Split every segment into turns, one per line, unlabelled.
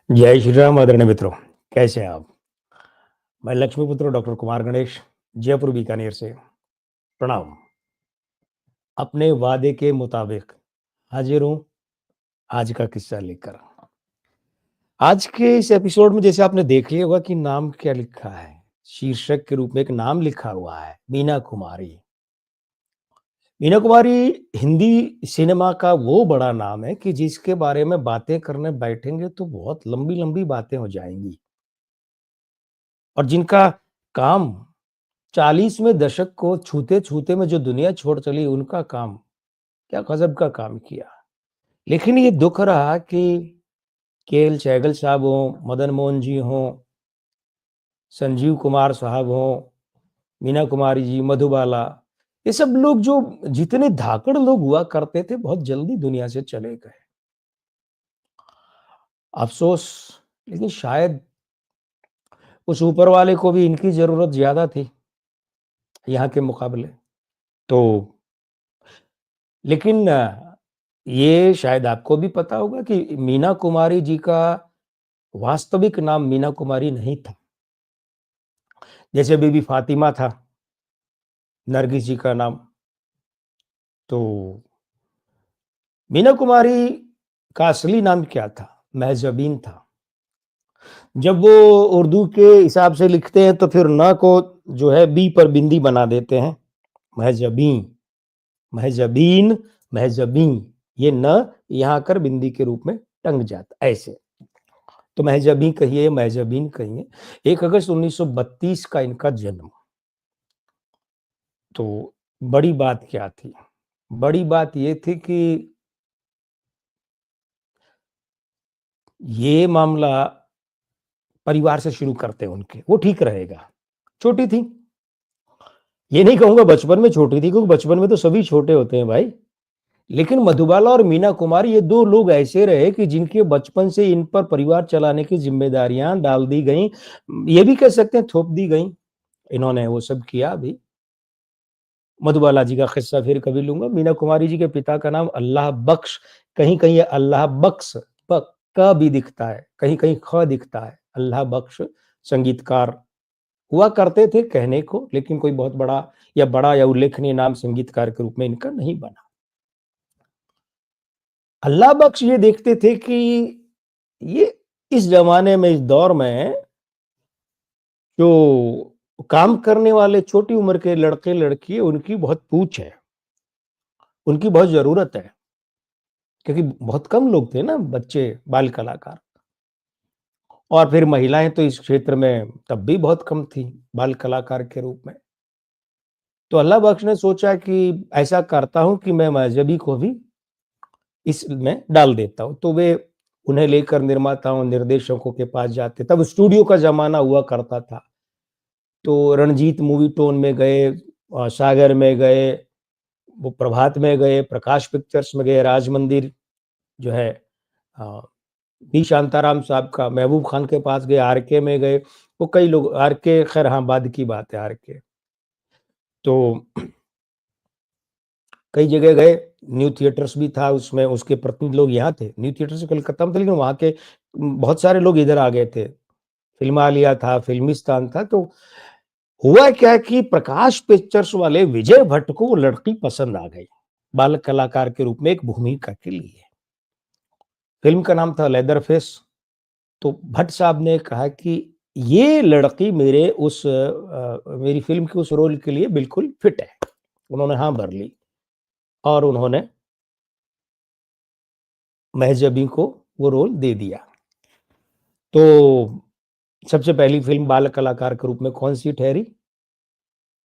जय श्री राम आदरणीय मित्रों, कैसे हैं आप? मैं लक्ष्मीपुत्र डॉक्टर कुमार गणेश, जयपुर बीकानेर से। प्रणाम। अपने वादे के मुताबिक हाजिर हूँ आज का किस्सा लेकर। आज के इस एपिसोड में जैसे आपने देख लिया होगा कि नाम क्या लिखा है, शीर्षक के रूप में एक नाम लिखा हुआ है, मीना कुमारी। मीना कुमारी हिंदी सिनेमा का वो बड़ा नाम है कि जिसके बारे में बातें करने बैठेंगे तो बहुत लंबी-लंबी बातें हो जाएँगी और जिनका काम 40वें दशक को छूते-छूते में जो दुनिया छोड़ चली उनका काम, क्या गज़ब का काम किया। लेकिन ये दुःख रहा कि केएल सहगल साहब हों, मदन मोहन जी हों, संजीव कुमार साहब हों, मीना कुमारी जी, मधुबाला, ये सब लोग जो जितने धाकड़ लोग हुआ करते थे, बहुत जल्दी दुनिया से चले गए। अफ़सोस, लेकिन शायद उस ऊपर वाले को भी इनकी ज़रूरत ज़्यादा थी, यहाँ के मुकाबले। तो लेकिन ये शायद आपको भी पता होगा कि मीना कुमारी जी का वास्तविक नाम मीना कुमारी नहीं था। जैसे बीबी फातिमा था, नरगिस जी का नाम। तो मीना कुमारी का असली नाम क्या था? महज़बीन था। जब वो उर्दू के हिसाब से लिखते हैं तो फिर न को जो है बी पर बिंदी बना देते हैं। महज़बीन, महज़बीन, महज़बीन, ये न यहाँ आकर बिंदी के रूप में टंग जाता ऐसे। तो महज़बी कहिए, महज़बीन कहिए। 1 अगस्त 1932 का इनका जन्म। तो बड़ी बात क्या थी? बड़ी बात ये थी कि ये मामला परिवार से शुरू करते हैं उनके, वो ठीक रहेगा। छोटी थी, ये नहीं कहूँगा बचपन में छोटी थी क्योंकि बचपन में तो सभी छोटे होते हैं भाई। लेकिन मधुबाला और मीना कुमारी ये 2 लोग ऐसे रहे कि जिनके बचपन से इन पर परिवार चलाने की ज़िम्मेदारियाँ डाल दी गईं। ये भी कह सकते हैं थोप दी गईं। इन्होंने वो सब किया भी। मधुबाला जी का किस्सा फिर कभी लूँगा। मीना कुमारी जी के पिता का नाम अल्लाह बख्श, कहीं-कहीं ये अल्लाह बख्श ब क भी दिखता है, कहीं-कहीं ख दिखता है। अल्लाह बख्श संगीतकार हुआ करते थे कहने को, लेकिन कोई बहुत बड़ा या उल्लेखनीय नाम संगीतकार के रूप में इनका नहीं बना। अल्लाह बख्श ये देखते थे कि ये इस ज़माने में, इस दौर में जो काम करने वाले छोटी उम्र के लड़के-लड़की उनकी बहुत पूछ है, उनकी बहुत ज़रूरत है। क्योंकि बहुत कम लोग थे ना बच्चे बाल कलाकार और फिर महिलाएं तो इस क्षेत्र में तब भी बहुत कम थी बाल कलाकार के रूप में। तो अल्लाह बख्श ने सोचा कि ऐसा करता हूं कि मैं मजहबी को भी इसमें डाल देता हूं। तो वे उन्हें लेकर निर्माताओं निर्देशकों के पास जाते, तब स्टूडियो का जमाना हुआ करता था। तो रणजीत मूवी टोन में गए, सागर में गए, वो प्रभात में गए, प्रकाश पिक्चर्स में गए, राज मंदिर जो है बी शांताराम साहब का, महबूब खान के पास गए, आरके में गए, वो कई लोग, आरके खैर हाँ बाद की बात है आरके। तो कई जगह गए, न्यू थिएटर्स भी था उसमें, उसके प्रतिनिधि लोग यहाँ थे, न्यू थिएटर से कलकत्ता में थे लेकिन वहाँ के बहुत सारे लोग इधर आ गए थे। फिल्मालिया था, फिल्मिस्तान था। तो हुआ क्या कि प्रकाश पिक्चर्स वाले विजय भट्ट को वो लड़की पसंद आ गई, बाल कलाकार के रूप में एक भूमिका के लिए। फ़िल्म का नाम था लेदरफेस। तो भट्ट साहब ने कहा कि ये लड़की मेरी फ़िल्म के उस रोल के लिए बिल्कुल फिट है। उन्होंने हाँ भर ली और उन्होंने महज़बी को वो रोल दे दिया। तो सबसे पहली फ़िल्म बाल कलाकार के रूप में कौन-सी ठहरी?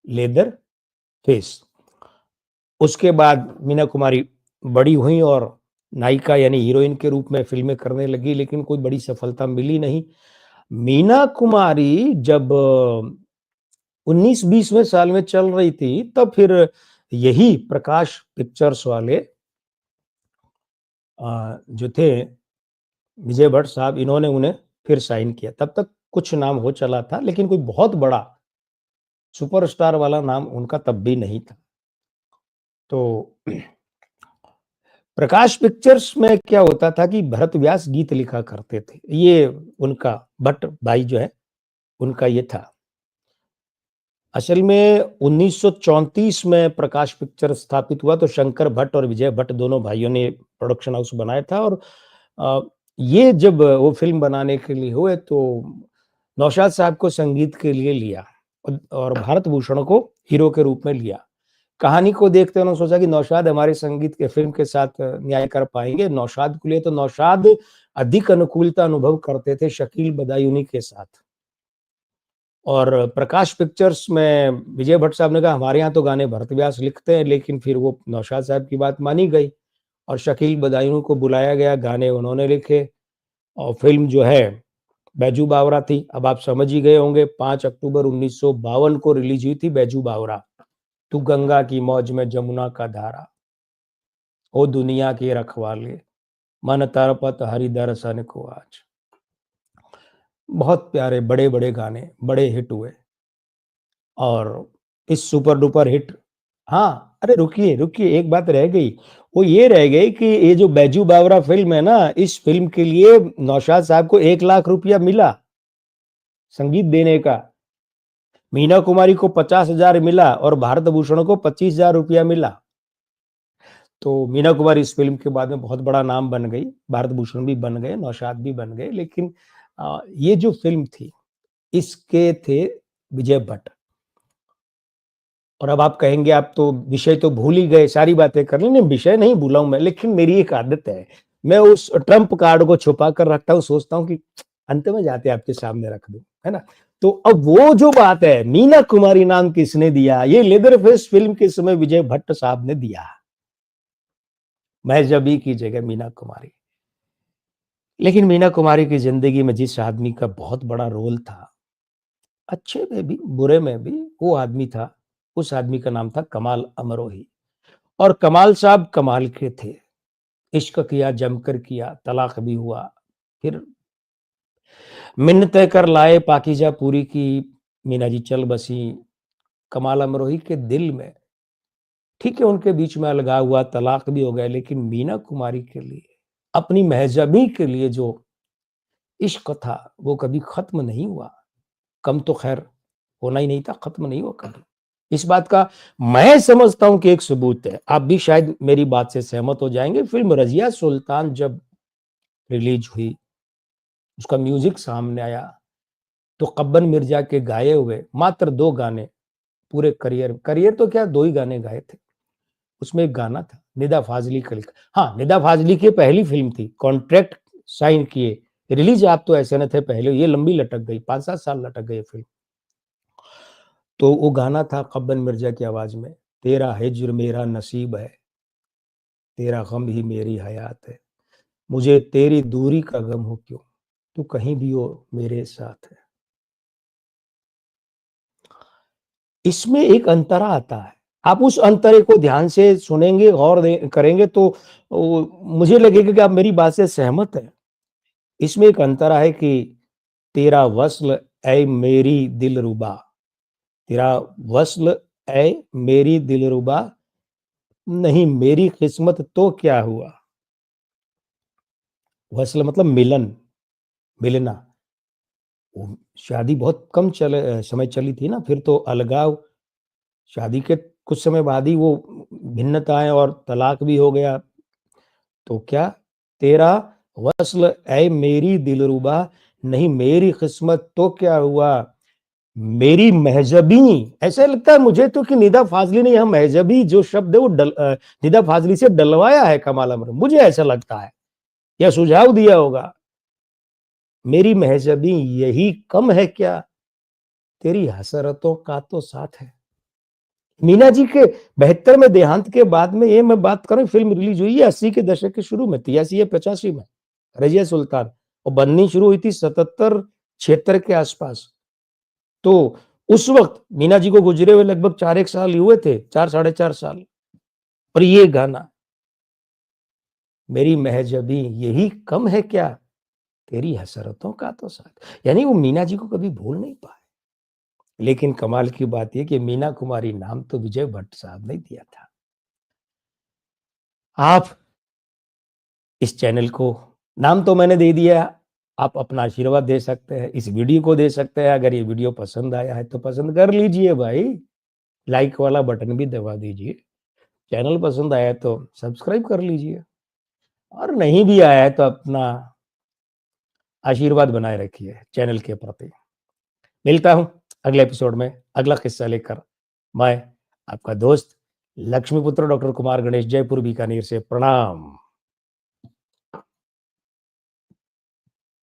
Leather face. उसके बाद मीना कुमारी बड़ी हुईं और नायिका यानी हीरोइन के रूप में फ़िल्में करने लगी, लेकिन कोई बड़ी सफलता मिली नहीं। मीना कुमारी जब 19-20वें साल में चल रही थी, तब फिर यही प्रकाश पिक्चर्स वाले जो थे विजय भट्ट साहब, इन्होंने उन्हें फिर साइन किया। तब तक कुछ नाम हो चला था, लेकिन कोई बहुत बड़ा सुपरस्टार वाला नाम उनका तब भी नहीं था। तो प्रकाश पिक्चर्स में क्या होता था कि भरत व्यास गीत लिखा करते थे। ये उनका भट्ट भाई जो है, उनका ये था। असल में 1934 में प्रकाश पिक्चर स्थापित हुआ तो शंकर भट्ट और विजय भट्ट दोनों भाइयों ने प्रोडक्शन हाउस बनाया था और अ, ये जब वो फ़िल्म बनाने के लिए हुए तो नौशाद साहब को संगीत के लिए लिया और भारत भूषण को हीरो के रूप में लिया। कहानी को देखते उन्होंने सोचा कि नौशाद हमारे संगीत के फ़िल्म के साथ न्याय कर पाएँगे। नौशाद के लिए तो नौशाद अधिक अनुकूलता अनुभव करते थे शकील बदायूनी के साथ। और प्रकाश पिक्चर्स में विजय भट्ट साहब ने कहा हमारे यहाँ तो गाने भरत व्यास लिखते हैं, लेकिन फिर वो नौशाद साहब की बात मानी गई और शकील बदायूं को बुलाया गया, गाने उन्होंने लिखे और फ़िल्म जो है बैजू बावरा थी। अब आप समझ ही गए होंगे 5 अक्टूबर 1952 को रिलीज़ हुई थी बैजू बावरा। तू गंगा की मौज में जमुना का धारा, ओ दुनिया के रखवाले, मन तड़पत हरि दर्शन को आज। बहुत प्यारे बड़े-बड़े गाने, बड़े हिट हुए। और इस सुपर डुपर हिट हाँ, अरे रुकिए, रुकिए एक बात रह गई। वो ये रह गई कि ये जो बैजू बावरा फ़िल्म है ना, इस फ़िल्म के लिए नौशाद साहब को 1 लाख रुपया मिला, संगीत देने का। मीना कुमारी को 50,000 मिला और भारत भूषण को 25,000 रुपया मिला। तो मीना कुमारी इस फ़िल्म के बाद में बहुत बड़ा नाम बन गई, भारत भूषण भी बन गए, नौशाद भी बन गए, लेकिन ये जो फ़िल्म थी, इसके थे विजय भट्ट। और अब आप कहेंगे आप तो विषय तो भूल ही गए, सारी बातें कर ली। नहीं, विषय नहीं भूला हूँ मैं, लेकिन मेरी एक आदत है, मैं उस ट्रम्प कार्ड को छुपा कर रखता हूँ, सोचता हूँ कि अंत में जाके आपके सामने रख दूँ, है ना? तो अब वो जो बात है, मीना कुमारी नाम किसने दिया? ये लेदरफेस फ़िल्म के समय विजय भट्ट साहब ने दिया। मेहज़बी की जगह मीना कुमारी। लेकिन मीना कुमारी की ज़िंदगी में जिस आदमी का बहुत बड़ा रोल था, अच्छे में भी, बुरे में भी, वो आदमी था, उस आदमी का नाम था कमाल अमरोही। और कमाल साहब कमाल के थे। इश्क किया, जमकर किया, तलाक भी हुआ। फिर मिन्नतें कर लाए, पाकीज़ा पूरी की, मीना जी चल बसी। कमाल अमरोही के दिल में ठीक है उनके बीच में अलगाव हुआ, तलाक भी हो गया, लेकिन मीना कुमारी के लिए, अपनी महज़बी के लिए जो इश्क था, वो कभी ख़त्म नहीं हुआ। कम तो ख़ैर होना ही नहीं था, ख़त्म नहीं हुआ कभी। इस बात का मैं समझता हूँ कि एक सबूत है। आप भी शायद मेरी बात से सहमत हो जाएँगे। फ़िल्म रज़िया सुल्तान जब रिलीज़ हुई, उसका म्यूज़िक सामने आया, तो कब्बन मिर्ज़ा के गाए हुए मात्र 2 गाने पूरे करियर तो क्या 2 ही गाने गाए थे। उसमें एक गाना था, निदा फ़ाज़ली का लिखा। हाँ, निदा फ़ाज़ली की पहली फ़िल्म थी, कॉन्ट्रैक्ट साइन किए, रिलीज़ आप तो ऐसे न थे पहले, ये लंबी लटक गई, 5-7 साल लटक गई ये फ़िल्म। तो वो गाना था कब्बन मिर्ज़ा की आवाज़ में, तेरा हिज्र मेरा नसीब है, तेरा गम ही मेरी हयात है। मुझे तेरी दूरी का गम हो क्यों, तू कहीं भी हो मेरे साथ है। इसमें एक अंतरा आता है। आप उस अंतरे को ध्यान से सुनेंगे, गौर दे करेंगे तो मुझे लगेगा कि आप मेरी बात से सहमत हैं। इसमें एक अंतरा है कि तेरा वस्ल ऐ मेरी दिलरुबा, तेरा वस्ल ऐ मेरी दिलरुबा, नहीं मेरी किस्मत तो क्या हुआ। वस्ल मतलब मिलन, मिलना। वो शादी बहुत कम समय चली थी ना, फिर तो अलगाव, शादी के कुछ समय बाद ही वो भिन्नताएँ और तलाक भी हो गया। तो क्या तेरा वस्ल ऐ मेरी दिलरुबा, नहीं मेरी किस्मत तो क्या हुआ, मेरी महज़बी। ऐसा लगता है मुझे तो कि निदा फ़ाज़ली ने यहाँ महज़बी जो शब्द है वो निदा फ़ाज़ली से डलवाया है कमाल अमर, मुझे ऐसा लगता है या सुझाव दिया होगा। मेरी महज़बी यही कम है क्या, तेरी हसरतों का तो साथ है। मीना जी के 72 में देहांत के बाद में ये मैं बात करूँ फ़िल्म रिलीज़ हुई है 80 के दशक के शुरू में, 83 या 85 में, रज़िया सुल्तान और बननी शुरू हुई थी 77-76 के आस-पास। तो उस वक़्त मीना जी को गुज़रे हुए लगभग 4 एक साल ही हुए थे, 4 साढ़े 4 साल और ये गाना, मेरी महज़बी यही कम है क्या, तेरी हसरतों का तो साथ। यानी वो मीना जी को कभी भूल नहीं पाए। लेकिन कमाल की बात ये कि मीना कुमारी नाम तो विजय भट्ट साहब ने दिया था। आप इस चैनल को नाम तो मैंने दे दिया, आप अपना आशीर्वाद दे सकते हैं, इस वीडियो को दे सकते हैं। अगर ये वीडियो पसंद आया है तो पसंद कर लीजिए भाई, लाइक वाला बटन भी दबा दीजिए। चैनल पसंद आया तो सब्सक्राइब कर लीजिए और नहीं भी आया है तो अपना आशीर्वाद बनाए रखिए चैनल के प्रति। मिलता हूँ अगले एपिसोड में अगला किस्सा लेकर। मैं आपका दोस्त लक्ष्मीपुत्र डॉक्टर कुमार गणेश, जयपुर बीकानेर से। प्रणाम।